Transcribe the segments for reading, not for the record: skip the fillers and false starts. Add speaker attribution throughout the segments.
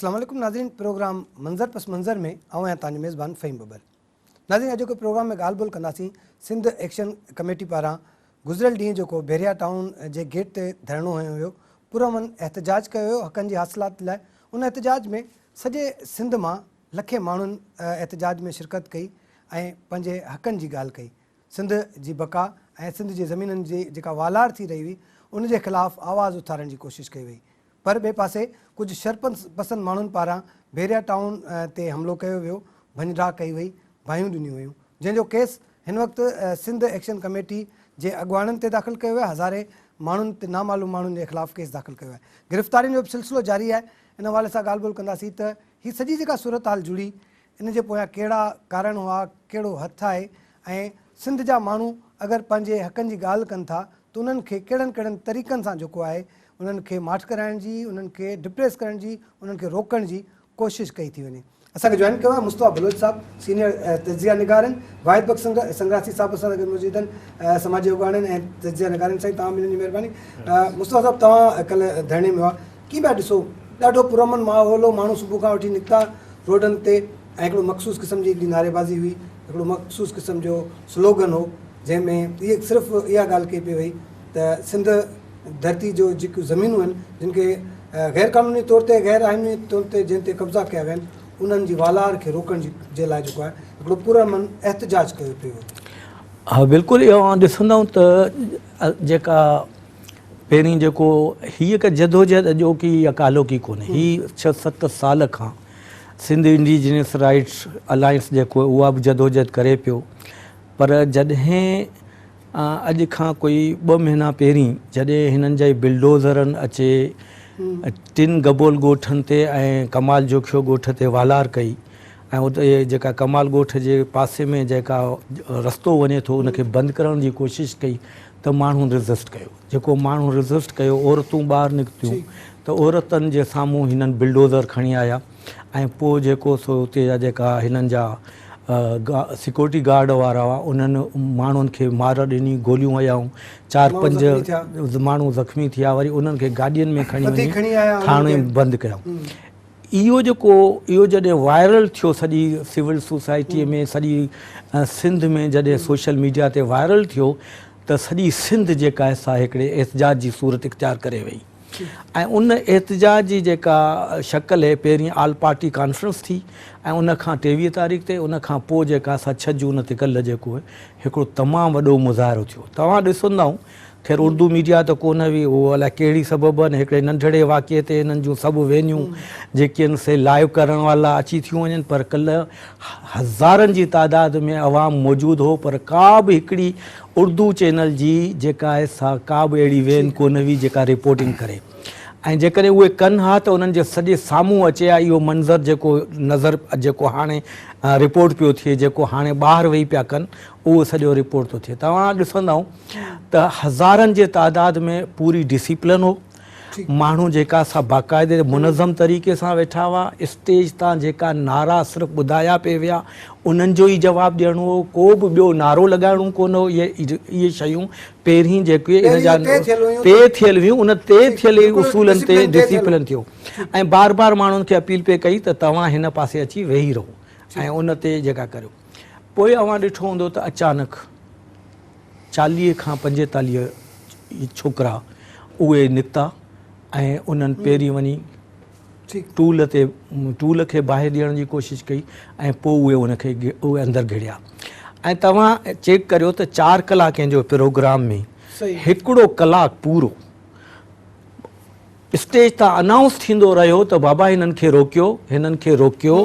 Speaker 1: अस्सलाम वालेकुम नाज़रीन, प्रोग्राम मंज़र पस मंज़र में आऊं तव्हांजो मेज़बान फ़हीम बबर। नाज़रीन, अॼोके प्रोग्राम में ॻाल्हि ॿोल कंदासीं सिंध एक्शन कमेटी पारां गुज़िरियल ॾींहुं जेको बैरिया टाउन जे गेट ते धरणो हयो हुयो, पुरअमन एहतजाज कयो हुयो हक़नि जी हासिलात लाइ। उन एहतजाज में सॼे सिंध मां लखे माण्हुनि एहतजाज में शिरकत कई ऐं पंहिंजे हक़नि जी ॻाल्हि कई। सिंध जी बका ऐं सिंध जी ज़मीननि जी जेका वालार थी रही हुई उन जे ख़िलाफ़ु आवाज़ उथारण जी कोशिशि कई वई। पर ॿिए पासे कुझु शरपसंद माण्हुनि पारां बैरिया टाउन ते हमिलो कयो वियो, भञा कई वई, बाहियूं ॾिनियूं वयूं, जंहिंजो केस हिन वक़्तु सिंध एक्शन कमेटी जे अॻुवाणनि ते दाख़िल कयो वियो आहे। हज़ारे माण्हुनि ते नामालूम माण्हुनि जे ख़िलाफ़ु केस दाख़िल कयो आहे। गिरफ़्तारियुनि जो बि सिलसिलो जारी आहे। इन हवाले सां ॻाल्हि ॿोल कंदासीं त हीअ सॼी जेका सूरत हाल जुड़ी, इन जे पोयां कहिड़ा कारण हुआ, कहिड़ो हथु आहे ऐं सिंध जा माण्हू अगरि पंहिंजे हक़नि जी ॻाल्हि कनि था त उन्हनि खे कहिड़नि कहिड़नि तरीक़नि सां जेको आहे उन्हनि खे माठ कराइण जी, उन्हनि खे डिप्रेस करण जी, उन्हनि खे रोकण जी कोशिशि कई थी वञे। असांखे जॉइन कयो आहे मुस्तफ़ा बलोच साहब, सीनियर तजिया निगारनि, वाहिद बख़्श संग्रासी साहब असां सां मौजूद आहिनि, समाजी अॻुवाणनि ऐं तजिया निगारनि। साईं तव्हां ॿिन्हिनि जी महिरबानी। मुस्तफ़ा साहब, तव्हां कल्ह धरणे में हुआ, कीअं पिया ॾिसो? ॾाढो पुरअमन माहौल हो, माण्हू सुबुह खां वठी निकिता रोडनि ते ऐं हिकिड़ो मख़सूस क़िस्म जी हिकिड़ी नारेबाज़ी हुई, हिकिड़ो मख़सूस क़िस्म जो स्लोगन हो, जंहिंमें इहे सिर्फ़ु इहा ॻाल्हि कई पई वई त सिंध धरती जो जेकियूं ज़मीनूं आहिनि जिन खे गैर क़ानूनी तौर ते, गैर आइनी तौर ते जिन ते कब्ज़ा कया विया आहिनि, उन्हनि जी वालार खे रोकण जे लाइ जेको आहे हिकिड़ो पुरअमन एहतजाज कयो पियो।
Speaker 2: हा बिल्कुलु, इहो ॾिसंदव त जेका पहिरीं जेको हीअ हिकु जदोजहद अॼोकी या कालोकी कोन्हे, हीअ 6-7 साल खां सिंध इंडिजिनियस राइट्स अलायंस जेको उहा बि जदोजहद करे पियो। पर जॾहिं अॼु खां कोई 2 महीना पहिरीं जॾहिं हिननि जा बिल्डोज़रनि अचे 3 गबोल ॻोठनि ते ऐं कमाल जोखियो ॻोठ ते वालार कई ऐं उते जेका कमाल ॻोठ जे पासे में जेका रस्तो वञे थो उनखे बंदि करण जी कोशिशि कई त माण्हू रिज़िस्ट कयो। जेको माण्हू रिज़िस्ट कयो, औरतूं ॿाहिरि निकितियूं त औरतुनि जे साम्हूं हिननि बिल्डोज़र खणी आया ऐं पोइ जेको सो उते जा जेका हिननि जा सिक्योरिटी गार्ड वारा हुआ उन्हनि माण्हुनि खे मार ॾिनी, गोलियूं हयाऊं, 4-5 माण्हू ज़ख़्मी थिया, वरी उन्हनि खे गाॾियुनि में खणी वञी थाणे बंदि कयूं। इहो जॾहिं वायरल थियो सॼी सिविल सोसाइटीअ में, सॼी सिंध में जॾहिं सोशल मीडिया ते वायरल थियो त सॼी सिंध जेका आहे सा हिकिड़े एहतजाज जी सूरत इख्तियार करे वई। ऐं उन एहतजाज जी जेका शक्ल आहे, पहिरीं आल पार्टी कॉन्फ्रेंस थी ऐं उन खां 23 तारीख़ ते, उन खां पोइ जेका असां 6 जून ते कल्ह जेको आहे हिकिड़ो तमामु वॾो मुज़ाहिरो थियो। तव्हां ॾिसंदव, ख़ैर उर्दू मीडिया त कोन हुई, उहो अलाए कहिड़ी सबबु आहिनि, हिकिड़े नंढड़े वाक़िए ते हिननि जूं सभु वेन्यूं जेके आहिनि से लाइव करण वारा अची थियूं वञनि। पर कल्ह हज़ारनि जी तादाद में अवाम मौजूदु हो, पर का बि हिकिड़ी उर्दू चैनल जी जेका आहे सा का बि अहिड़ी वेन कोन हुई जेका रिपोर्टिंग करे। ऐं जेकॾहिं उहे कनि हा त उन्हनि जे सॼे साम्हूं अचे हा इहो मंज़र जेको नज़र जेको हाणे रिपोर्ट पियो थिए, जेको हाणे ॿाहिरि वेही पिया कनि, उहो सॼो रिपोर्ट थो थिए। तव्हां ॾिसंदव त हज़ारनि जे तादाद में पूरी डिसिप्लिन हो, माण्हू जेका सा बाक़ाइदे मुनज़म तरीक़े सां वेठा हुआ, स्टेज तां जेका नारा सिर्फ़ु ॿुधाया पिए विया उन्हनि जो ई जवाबु ॾियणो हो, को बि ॿियो नारो लॻाइणो कोन हो। इहे शयूं पहिरीं जेके इन जा तय थियल हुयूं, उन तय थियल उसूलनि ते डिसिप्लिन थियो। ऐं बार बार माण्हुनि खे अपील पे कई त तव्हां हिन पासे अची वेही रहो ऐं उन ते जेका करियो। पोइ अवां ॾिठो हूंदो त अचानक 40 खां 45 छोकिरा उहे निकिता ऐं उन्हनि पहिरीं वञी टूल खे बाहि ॾियण जी कोशिशि कई ऐं पोइ उहे अंदरि घिड़िया। ऐं तव्हां चेक करियो त 4 कलाकनि जो प्रोग्राम में 1 कलाक पूरो स्टेज तां अनाउंस थींदो रहियो त बाबा हिननि खे रोकियो, हिननि खे रोकियो,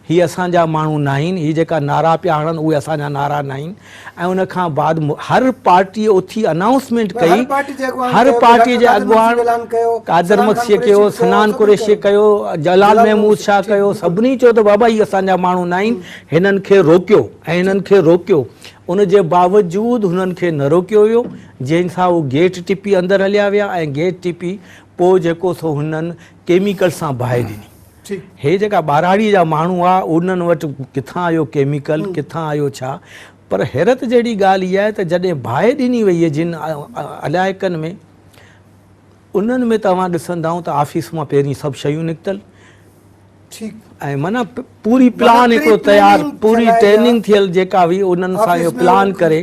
Speaker 2: हीअ असांजा माण्हू न आहिनि, हीअ जेका नारा पिया हणनि उहे असांजा नारा न आहिनि। ऐं उन खां बाद हर पार्टीअ उथी अनाउंसमेंट कई, हर पार्टीअ जे अॻुवान कादर मक्सीअ कयो, सनान कुरैशी कयो, जलाल महमूद शाह कयो, सभिनी चयो त बाबा हीअ असांजा माण्हू न आहिनि, हिननि खे रोकियो ऐं हिननि खे रोकियो। उन जे बावजूदि हुननि खे न रोकियो वियो, जंहिंसां उहे गेट टिपी अंदरि हलिया विया ऐं गेट टिपी पोइ जेको सो हुननि केमिकल सां बाहि ॾिनी। हे जेका ॿाराड़ी जा माण्हू हुआ उन्हनि वटि किथां आयो केमिकल, किथां आयो छा। पर हैरत जहिड़ी ॻाल्हि इहा आहे त जॾहिं बाहि ॾिनी वई आहे जिन अलाइक़नि में, उन्हनि में तव्हां ॾिसंदव त ऑफिस मां पहिरीं सभु शयूं निकितल,
Speaker 1: ठीकु
Speaker 2: ऐं माना पूरी प्लान हिकिड़ो तयारु, पूरी ट्रेनिंग थियल जेका हुई उन्हनि सां इहो प्लान करे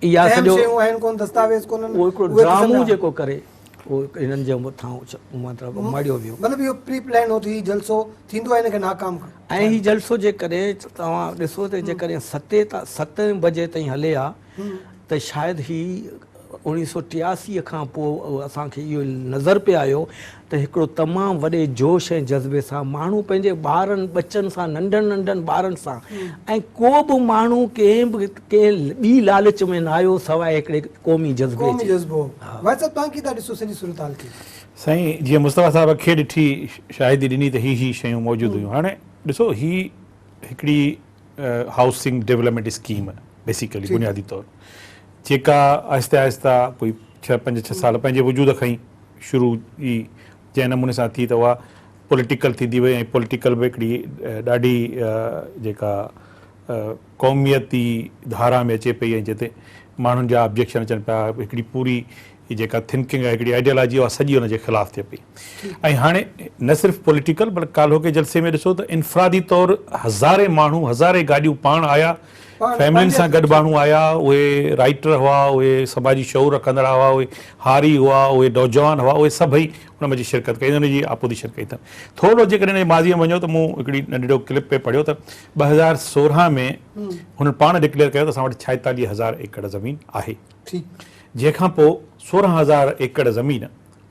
Speaker 2: इहा सॼो उहो हिकिड़ो ड्रामो जेको करे उहो हिननि जे मथां मतिलबु मड़ियो वियो।
Speaker 1: मतिलबु इहो प्री प्लान हो थी जलसो थींदो आहे हिनखे नाकाम
Speaker 2: ऐं हीउ जलसो जेकॾहिं तव्हां ॾिसो त जेकॾहिं 7 बजे ताईं हले हा त शायदि ही 1983 खां पोइ असांखे इहो नज़र पे आयो त हिकिड़ो तमामु वॾे जोश ऐं जज़्बे सां माण्हू पंहिंजे ॿारनि बचनि सां नंढनि नंढनि ॿारनि सां ऐं को बि माण्हू कंहिं बि ॿी लालच में न आयो सवाइ हिकिड़े क़ौमी जज़्बे
Speaker 1: सूरत।
Speaker 3: साईं जीअं मुस्तफ़ा साहिब खे ॾिठी शाहिदी ॾिनी त ही शयूं मौजूदु हुयूं। हाणे ॾिसो ही हिकिड़ी हाउसिंग डेवलपमेंट स्कीम बेसिकली बुनियादी तौरु जेका आहिस्ते आहिस्ता कोई 5-6 साल पंहिंजे वजूद खां ई शुरू ई जंहिं नमूने सां थी त उहा पॉलिटिकल थींदी वई ऐं पॉलिटिकल बि हिकिड़ी ॾाढी जेका क़ौमियती धारा में अचे पई ऐं जिते माण्हुनि जा ऑब्जेक्शन अचनि पिया, हिकिड़ी पूरी जेका थिंकिंग आहे हिकिड़ी आइडियोलॉजी उहा सॼी हुनजे ख़िलाफ़ु थिए पई। ऐं हाणे न सिर्फ़ु पॉलिटिकल पर काल्हो के जलसे में ॾिसो त इनफ़रादी तौरु हज़ारे माण्हू हज़ारे गाॾियूं पाण आया, फैमिलियुनि सां गॾु माण्हू आया, उहे राइटर हुआ, उहे समाजी शऊर रखंदड़ हुआ, उहे हारी हुआ, उहे नौजवान हुआ, उहे सभई हुन में शिरकत कई, हुनजी अपोज़िशन कई अथनि। थोरो जेकॾहिं माज़ीअ में वञो त मूं हिकिड़ी नंढिड़ो क्लिप पे पढ़ियो त 2016 में हुननि पाण डिक्लेयर कयो त असां वटि 46,000 एकड़ ज़मीन आहे। जंहिंखां पोइ 16,000 एकड़ ज़मीन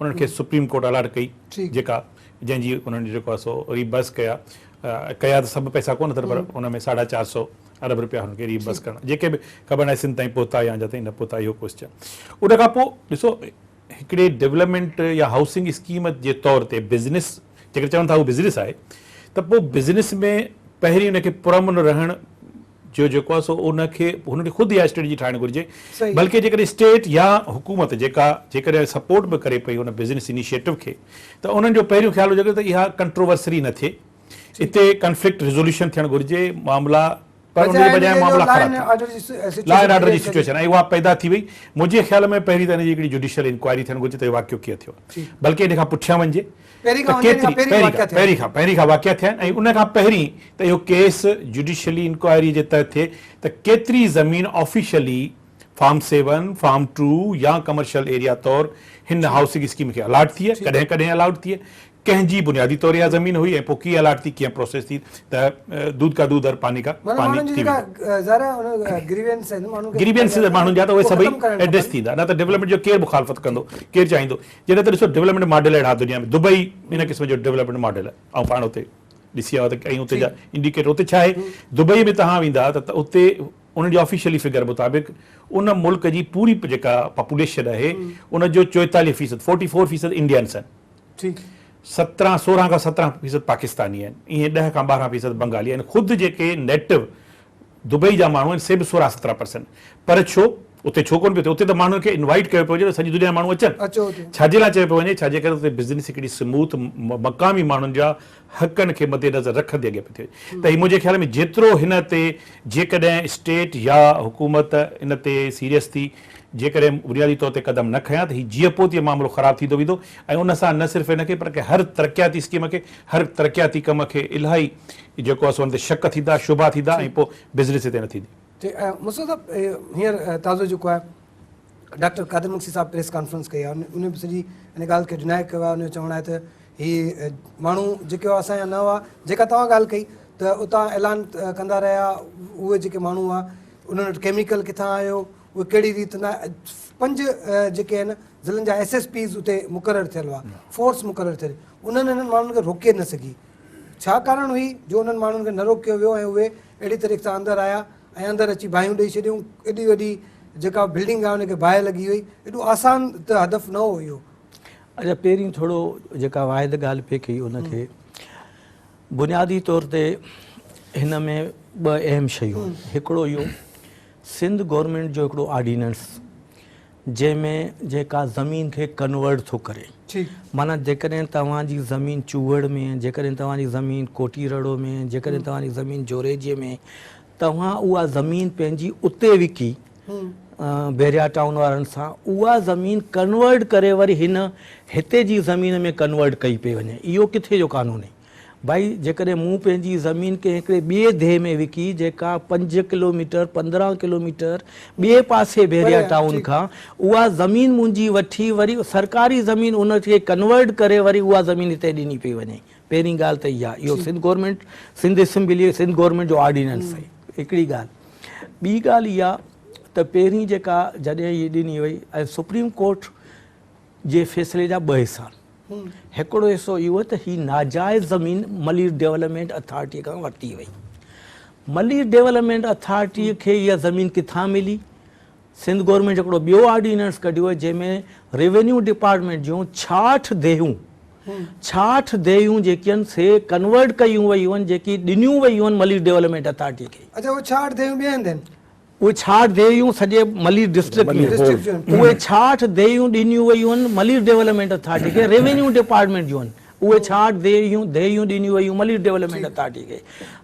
Speaker 3: उन्हनि खे सुप्रीम कोर्ट अलाट कई, जेका जंहिंजी उन्हनि जेको आहे सो रीबस कया त सभु पैसा कोन अथनि पर हुन में 450 अरब रुपया हुनखे रीबस करणा, जेके बि ख़बर नाहे सिंध ताईं पहुता या जिते न पहुता इहो क्वेश्चन। उन खां पोइ ॾिसो हिकिड़े डेवलपमेंट या हाउसिंग स्कीम जे तौर ते बिज़नेस जेकर चवनि था उहो बिज़नेस आहे त पोइ बिज़नेस में पहिरीं हुनखे पुरअमन रहण जो जेको आहे सो हुनखे ख़ुदि इहा स्ट्रेटजी ठाहिणु घुरिजे, बल्कि जेकॾहिं स्टेट या हुकूमत जेका जेकॾहिं सपोर्ट बि करे पई हुन बिज़नेस इनिशिएटिव खे त उन्हनि जो पहिरियों ख़्यालु हुजे त इहा कंट्रोवर्सरी न थिए, हिते कंफ्लिक्ट रिज़ोल्यूशन थियणु घुरिजे, मामला पर उनजे बजाय मामला ख़राब लॉ एंड ऑर्डर जी सिचुएशन ऐं उहा पैदा थी वई। मुंहिंजे ख़्याल में पहिरीं त हिनजी हिकिड़ी जुडिशियल इंक्वायरी थियणु घुरिजे त इहो वाक़ियो कीअं थियो, बल्कि इन खां पुठियां वञिजे पहिरीं खां वाक़िया थिया आहिनि ऐं उन खां पहिरीं त इहो केस जुडिशियली इंक्वायरी जे तहत थिए त केतिरी ज़मीन ऑफिशियली फार्म 7, फार्म 2 या कमर्शियल एरिया तौरु हिन हाउसिंग स्कीम खे अलाट थिए, कॾहिं कॾहिं अलाउट थिए, कंहिंजी बुनियादी तौर इहा ज़मीन हुई ऐं पोइ कीअं अलाट थी, कीअं प्रोसेस थी, त दूध का दूध और पानी का पानी थी ग्रीवियंस माण्हुनि जा त उहे सभई एड्रेस थींदा, न त डेवलपमेंट जो केरु मुखालफ़त कंदो, केरु चाहींदो। जॾहिं त ॾिसो डेवलपमेंट मॉडल अहिड़ा दुनिया में, दुबई इन क़िस्म जो डेवलपमेंट मॉडल आहे, ऐं पाण उते ॾिसी आयो त ऐं उते जा इंडिकेटर उते छा आहे, दुबई में तव्हां वेंदा त उते उनजी ऑफिशियली फिगर मुताबिक़ उन मुल्क जी पूरी जेका पॉपुलेशन आहे उनजो 44% 44% इंडियंस आहिनि, 16 खां 17% पाकिस्तानी आहिनि, ईअं 10 खां 12% बंगाली आहिनि, ख़ुदि जेके नेटिव दुबई जा माण्हू आहिनि से बि 16-17%। पर छो उते छो कोन पियो थिए, उते त माण्हुनि खे इनवाइट कयो पियो वञे त सॼी दुनिया जा माण्हू अचनि, छाजे लाइ चयो पियो वञे, छाजे करे उते बिज़नेस हिकिड़ी स्मूथ मक़ामी माण्हुनि जा हक़नि खे मद्देनज़र रखंदे अॻे पियो थिए। त हीउ मुंहिंजे ख़्याल में जेतिरो हिन ते जेकॾहिं स्टेट या हुकूमत इन ते सीरियस थी जेकॾहिं बुनियादी तौर ते क़दम न खयां त हीउ जीअं पोइ तीअं मामिलो ख़राबु थींदो वेंदो ऐं उन सां न सिर्फ़ु हिनखे पर कि हर तरक़ियाती स्कीम खे, हर तरक़ियाती कम खे इलाही जेको आहे सो हुन ते शक थींदा, शुबा थींदा ऐं पोइ बिज़नेस हिते न थींदी।
Speaker 1: मुस्तफ़ा साहिबु हींअर ताज़ो जेको आहे डॉक्टर कादिर मुक्सी साहिबु प्रेस कॉन्फ्रेंस कई आहे, उन बि सॼी हिन ॻाल्हि खे डिनाए कयो आहे, उनजो चवणु आहे त हीअ माण्हू जेके असांजा न हुआ, जेका तव्हां ॻाल्हि कई त उतां ऐलान कंदा रहिया, उहे जेके माण्हू हुआ उन्हनि वटि केमिकल किथां आयो, उहे कहिड़ी रीति न, 5 जेके आहिनि ज़िलनि जा SSPs उते मुक़ररु थियल हुआ, फोर्स मुक़ररु थियल, उन्हनि हिननि माण्हुनि खे रोके न सघी, छा कारण हुई जो उन्हनि माण्हुनि खे न रोकियो वियो ऐं उहे अहिड़ी तरीक़े सां अंदरि आया ऐं अंदरि अची बाहियूं ॾेई छॾियूं, एॾी वॾी जेका बिल्डिंग आहे उनखे बाहि लॻी वई, एॾो आसान त हदफ़ न हो इहो।
Speaker 2: अच्छा, पहिरीं थोरो जेका वाहिद ॻाल्हि पे कई उनखे बुनियादी तौर ते हिन में 2 अहम शयूं, हिकिड़ो इहो सिंध गवर्नमेंट जो हिकिड़ो ऑर्डिनेंस जंहिंमें जेका ज़मीन खे कन्वर्ट थो करे, माना जेकॾहिं तव्हांजी ज़मीन चूहड़ में, जेकॾहिं तव्हांजी ज़मीन कोटीरड़ो में, जेकॾहिं तव्हांजी ज़मीन जोरेजीअ में, तव्हां उहा ज़मीन पंहिंजी उते विकी बेरिया टाउन वारनि सां, उहा ज़मीन कन्वर्ट करे वरी हिते जी ज़मीन में कन्वर्ट कई पई वञे, इहो किथे जो कानून आहे। भाई जेकॾहिं मूं पंहिंजी ज़मीन के हिकिड़े ॿिए देह में विकी जेका 5 किलोमीटर 15 किलोमीटर ॿिए पासे भेरिया टाउन खां, उहा ज़मीन मुंहिंजी वठी वरी सरकारी ज़मीन उनखे कन्वर्ट करे वरी उहा ज़मीन हिते ॾिनी पई वञे। पहिरीं ॻाल्हि त इहा, इहो Sindh government, Sindh assembly, Sindh government जो ऑर्डिनेंस आहे हिकिड़ी ॻाल्हि। ॿी ॻाल्हि इहा त पहिरीं जेका जॾहिं इहा ॾिनी वई ऐं सुप्रीम कोर्ट जे फ़ैसिले जा 2 हिसा, हिकिड़ो हिसो इहो त ही नाजाइज़ ज़मीन मलिर डेवलपमेंट अथॉरिटी खां वरिती वई। मलिर डेवलपमेंट अथॉरिटीअ खे इहा ज़मीन किथां मिली? सिंध गवर्नमेंट हिकिड़ो ॿियो ऑर्डिनेंस कढियो जंहिंमें रेवेन्यू डिपार्टमेंट जूं 66 देहूं 66 देहूं जेकी आहिनि से कन्वर्ट कयूं वयूं आहिनि, जेकी ॾिनियूं वयूं आहिनि मलिर डेवलपमेंट अथॉरिटी खे।
Speaker 1: अच्छा, उहे 66 देहूं ॿिए हंधि आहिनि?
Speaker 2: उहे 66 देहूं सॼे मलिर डिस्ट्रिक्ट में, उहे 66 देहूं ॾिनियूं वयूं आहिनि मलिर डेवलपमेंट अथॉरिटी खे, रेवेन्यू डिपार्टमेंट जूं आहिनि। उहे 66 देहूं ॾिनियूं वयूं मलिर डेवलपमेंट अथॉरिटी खे।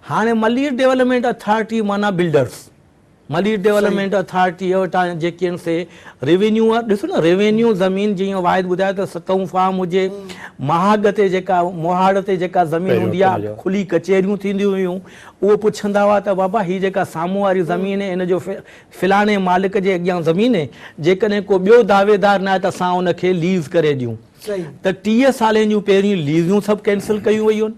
Speaker 2: हाणे मलिर डेवलपमेंट अथॉरिटी माना बिल्डर्स, मलिर डेवलपमेंट अथॉरिटी वटां जेके आहिनि से रेवेन्यू आहे। ॾिसो न, रेवेन्यू ज़मीन जीअं वाहिद ॿुधायो त 7 फार्म हुजे, महाग ते जेका मोहाड़ ते जेका ज़मीन हूंदी आहे, खुली कचहरियूं थींदियूं हुयूं, उहो पुछंदा हुआ त बाबा हीअ जेका साम्हूं वारी ज़मीन आहे इन जो फिलाणे मालिक जे अॻियां ज़मीन आहे, जेकॾहिं को ॿियो दावेदार न आहे त असां उनखे लीज़ करे ॾियूं। त 30 सालनि जूं पहिरियों लीज़ूं सभु कैंसिल कयूं वयूं आहिनि।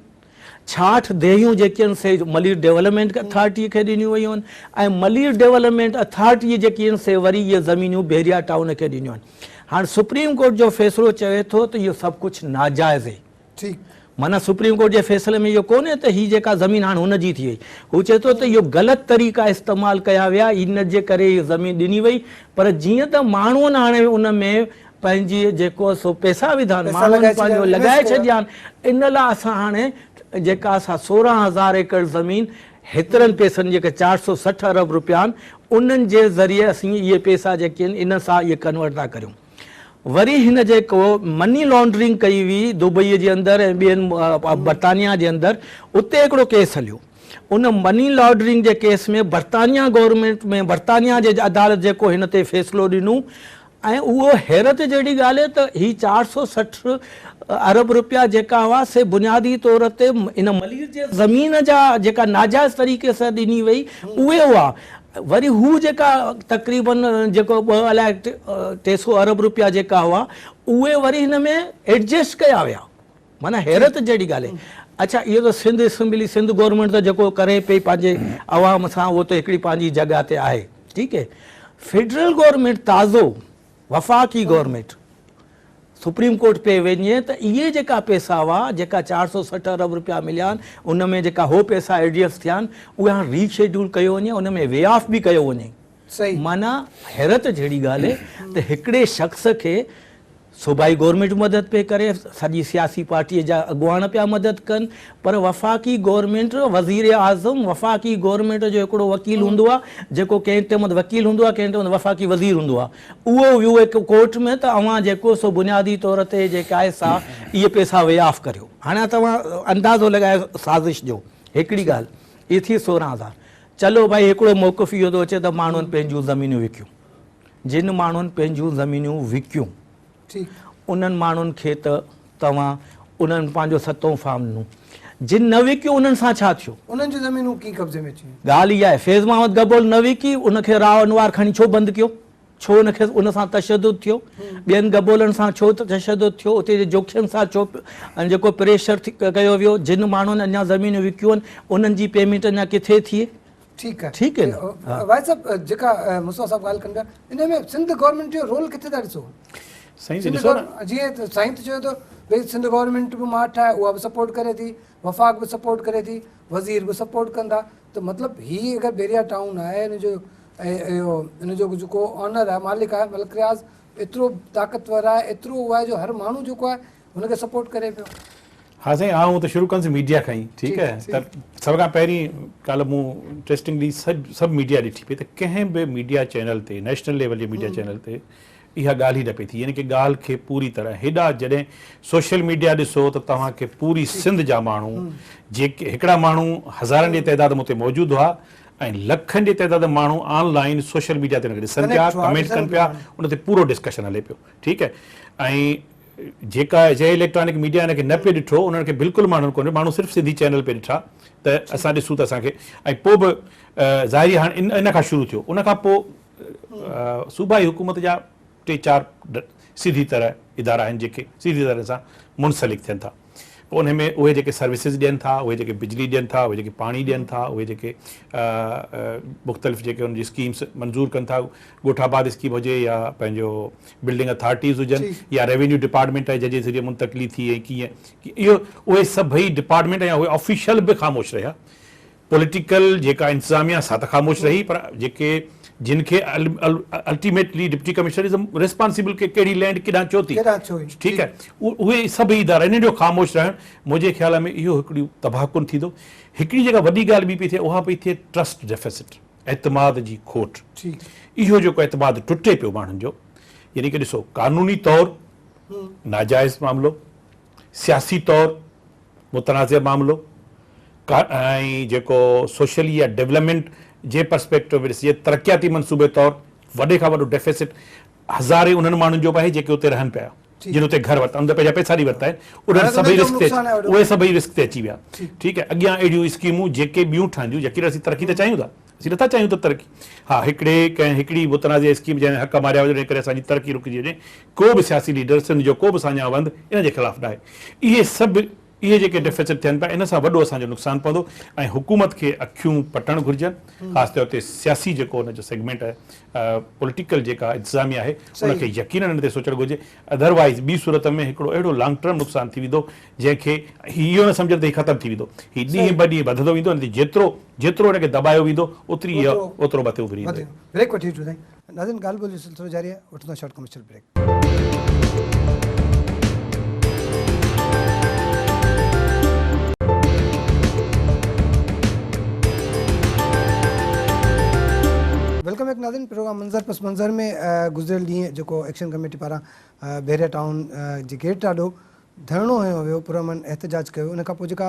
Speaker 2: 66 देहियूं जेके आहिनि से मलिर डेवलपमेंट अथॉरिटीअ खे ॾिनियूं वयूं आहिनि ऐं मलिर डेवलपमेंट अथॉरिटीअ जेकी आहिनि से वरी इहे ज़मीनियूं बेरिया टाउन खे ॾिनियूं आहिनि। हाणे सुप्रीम कोर्ट जो फ़ैसिलो चवे थो त इहो सभु कुझु नाजाइज़ आहे।
Speaker 1: ठीकु,
Speaker 2: माना सुप्रीम कोर्ट जे फ़ैसिले में इहो कोन्हे त हीअ जेका ज़मीन हाणे हुनजी थी वई, हू चए थो त इहो ग़लति तरीक़ा इस्तेमालु कया विया, इन जे करे इहा ज़मीन ॾिनी वई। पर जीअं त माण्हुनि हाणे उन में पंहिंजी जेको सो पैसा विधा आहिनि, माण्हुनि पंहिंजो लॻाए छॾिया आहिनि, इन लाइ असां हाणे जेका असां 16,000 एकड़ ज़मीन हेतिरनि पैसनि जेके 460 अरब रुपया आहिनि, उन्हनि जे ज़रिए असीं इहे पैसा जेके आहिनि इन सां इहे कन्वर्ट था करियूं। वरी हिन जेको मनी लॉन्ड्रिंग कई हुई दुबईअ जे अंदरि ऐं ॿियनि बर्तानिया जे अंदरि, उते हिकिड़ो केस हलियो। उन मनी लॉन्ड्रिंग जे केस में बर्तानिया गवर्नमेंट में बर्तानिया जे अदालत जेको हिन ते फ़ैसिलो ॾिनो, ऐं उहो हैरत जहिड़ी ॻाल्हि आहे त ही 460 अरब रुपया जेका हुआ से बुनियादी तौर ते इन मलिर जे ज़मीन जा जेका नाजाइज़ तरीक़े सां ॾिनी वई उहे हुआ। वरी हू जेका तक़रीबन जेको 2 अलाए 300 अरब रुपया जेका हुआ उहे वरी हिन में एडजस्ट कया विया। माना हैरत जहिड़ी ॻाल्हि आहे। अच्छा, इहो त सिंध असेंबली, सिंध गवर्नमेंट त जेको करे पई पंहिंजे आवाम सां, उहो त हिकिड़ी पंहिंजी जॻह ते आहे, ठीकु आहे। फेडरल गवर्नमेंट ताज़ो वफ़ाक़ी गवर्नमेंट सुप्रीम कोर्ट पे वञे त इहे जेका पैसा हुआ जेका 460 अरब रुपया मिलिया आहिनि, उन में जेका हो पैसा एडजस्ट थिया आहिनि, उहे हाणे रीशेड्यूल कयो वञे, उन में वे ऑफ बि कयो वञे।
Speaker 1: सही,
Speaker 2: माना हैरत जहिड़ी ॻाल्हि आहे त हिकिड़े शख़्स खे सूबाई गवर्नमेंट मदद पे करे, सॼी सियासी पार्टीअ जा अॻुवान पिया मदद कनि, पर वफ़ाक़ी गवर्नमेंट, वज़ीर आज़म वफ़ाक़ी गवर्नमेंट जो हिकिड़ो वकील हूंदो आहे, जेको कंहिं टाइम वकील हूंदो आहे, कंहिं टाइम वफ़ाक़ी वज़ीर हूंदो आहे। उहो वियो हिकु कोर्ट में त अवां जेको सो बुनियादी तौर ते जेका आहे सा इहे पैसा वे ऑफ करियो। हाणे तव्हां अंदाज़ो लॻायो साज़िश जो। हिकिड़ी ॻाल्हि इहा थी 16,000। चलो भाई, हिकिड़ो मौक़िफ़ इहो थो अचे त माण्हुनि पंहिंजूं ज़मीनियूं विकियूं। जिन माण्हुनि पंहिंजूं ज़मीनियूं विकियूं, उन्हनि माण्हुनि खे त तव्हां उन्हनि पंहिंजो 7 फार्म ॾिनो। जिन न विकियूं उन्हनि सां छा थियो?
Speaker 1: उन्हनि जूं ज़मीनूं कीअं कब्ज़े में अची?
Speaker 2: ॻाल्हि इहा आहे, फैज़ मोहम्मद गबोल न विकी, उनखे राव अनवार खणी छो बंदि कयो? छो उनखे उन सां तशदुद थियो? ॿियनि गबोलनि सां छो तशदुद थियो? उते जे जोखियुनि सां छो जेको प्रेशर कयो वियो? जिन माण्हुनि अञा ज़मीनूं विकियूं आहिनि, उन्हनि जी पेमेंट अञा किथे थिए?
Speaker 1: ठीकु आहे,
Speaker 2: ठीकु आहे न।
Speaker 1: भाई साहब, जेका मुस्तफ़ा साहब ॻाल्हि कंदा, इन में सिंध गवर्नमेंट जो रोल किथे था ॾिसो? जीअं साईं त चयो थो भई सिंध गवर्नमेंट बि माठ आहे, उहा बि सपोर्ट करे थी, वफ़ाक़ बि सपोर्ट करे थी, वज़ीर बि सपोर्ट कंदा, त मतिलबु हीअ अगरि बेरिया टाउन आहे, इन जो जेको ऑनर आहे, मालिक आहे, मलिक रियाज़ एतिरो ताक़तवर आहे, एतिरो उहो आहे जो हर माण्हू जेको आहे हुनखे सपोर्ट करे पियो।
Speaker 3: हाँ साईं, आऊं त शुरू कंदुसि मीडिया खां ई, ठीकु आहे। त सभ खां पहिरीं काल्ह मूं इंट्रस्टिंगली सभु मीडिया ॾिठी पई त कंहिं बि मीडिया चैनल ते, नेशनल लेवल जे मीडिया चैनल ते इहा ॻाल्हि ई न पई थी, यानी की ॻाल्हि खे पूरी तरह हेॾा जॾहिं सोशल मीडिया ॾिसो त तव्हांखे पूरी सिंध जा माण्हू, जेके हिकिड़ा माण्हू हज़ारनि जी तइदाद में उते मौजूदु हुआ ऐं लखनि जी तइदाद माण्हू ऑनलाइन सोशल मीडिया ते हुनखे ॾिसनि पिया, कमेंट कनि पिया, उन ते पूरो डिस्कशन हले पियो, ठीकु आहे। ऐं जेका जंहिं इलेक्ट्रॉनिक मीडिया हिनखे न पियो ॾिठो उन्हनि खे बिल्कुलु माण्हुनि कोन्हे, माण्हू सिर्फ़ु सिंधी चैनल पे ॾिठा त असां ॾिसूं त असांखे, ऐं पोइ बि ज़ाहिरी हाणे इन खां शुरू थियो। उन खां पोइ सूबाई हुकूमत जा 3-4 सीधी तरह इदारा आहिनि जेके सीधी तरह सां मुंसलिक थियनि था। पोइ उन में उहे जेके सर्विसिस ॾियनि था, उहे जेके बिजली ॾियनि था, उहे जेके पाणी ॾियनि था, उहे जेके मुख़्तलिफ़ जेके उनजी स्कीम्स मंज़ूरु कनि था, ॻोठाबाद स्कीम हुजे या पंहिंजो बिल्डिंग अथॉरिटीज़ हुजनि या रेवेन्यू डिपार्टमेंट आहे जंहिंजे ज़रिए मुंतक़िली थी ऐं कीअं, इहो उहे सभई डिपार्टमेंट या उहे ऑफिशियल बि ख़ामोश रहिया। पॉलिटिकल जेका इंतिज़ामिया सा त ख़ामोश रही, पर जेके जिनखे ultimately deputy commissioner is responsible के कहिड़ी लैंड केॾां चो थी, ठीकु आहे, उहे सभई इदारा इन जो ख़ामोश रहणु मुंहिंजे ख़्याल में इहो हिकिड़ी तबाहकुन थींदो। हिकिड़ी जेका वॾी ॻाल्हि ॿी पई थिए उहा पई थिए ट्रस्ट डेफिसिट, एतमाद जी खोट। इहो जेको एतमाद टुटे पियो माण्हुनि जो, यानी कि ॾिसो कानूनी तौरु नाजाइज़ मामिलो, सियासी तौरु मुतनाज़ मामिलो, ऐं जेको सोशली या डेवलपमेंट जे पर्सपेक्टिव में ॾिसिजे तरक़ियाती मनसूबे तौरु वॾे खां वॾो डेफिसिट हज़ारे उन्हनि माण्हुनि जो आहे जेके उते रहनि पिया, जिन उते घर वरिता, उन पंहिंजा पैसा ॾेई वरिता आहिनि, उन्हनि सभई रिस्क ते उहे सभई रिस्क ते अची विया। ठीकु आहे, अॻियां अहिड़ियूं स्कीमूं जेके ॿियूं ठहंदियूं, यकीन असीं तरक़ी त चाहियूं था, असीं नथा चाहियूं त तरक़ी, हा हिकिड़ी मुतनाज़ स्कीम जंहिं हक़ मारिया वञे करे असांजी तरक़ी रुकिजी वञे, को बि सियासी लीडर सिंध जो को बि साञावंद इन जे ख़िलाफ़ु न आहे। इहे सभु इहे जेके डेफिसिट थियनि पिया, इन सां वॾो असांजो नुक़सानु पवंदो ऐं हुकूमत खे अखियूं पटणु घुरिजनि, ख़ासि तौर ते सियासी जेको हुनजो सेगमेंट आहे, पॉलिटिकल जेका इंतिज़ामिया आहे उनखे यकीनन इन ते सोचणु घुरिजे। अदरवाइज़ ॿी सूरत में हिकिड़ो अहिड़ो लॉन्ग टर्म नुक़सानु थी वेंदो जंहिंखे इहो न सम्झनि त हीउ ख़तमु थी वेंदो, हीउ ॾींहं ब ॾींहं वधंदो वेंदो, जेतिरो हिनखे दॿायो वेंदो ओतिरो मथे उभरी वेंदो।
Speaker 1: ब्रेक वठी वठूं साईं। नाज़रीन, ॻाल्हि ॿोल जो सिलसिलो जारी आहे, वठूं था short commercial break. Welcome back नाज़रीन, प्रोग्राम मंज़र पस मंज़र में गुज़िरियल ॾींहुं जेको एक्शन कमेटी पारां बेरिया टाउन जे गेट ॾाढो धरणो हयो वियो, पुरअमन एहतजाज कयो, उन खां पोइ जेका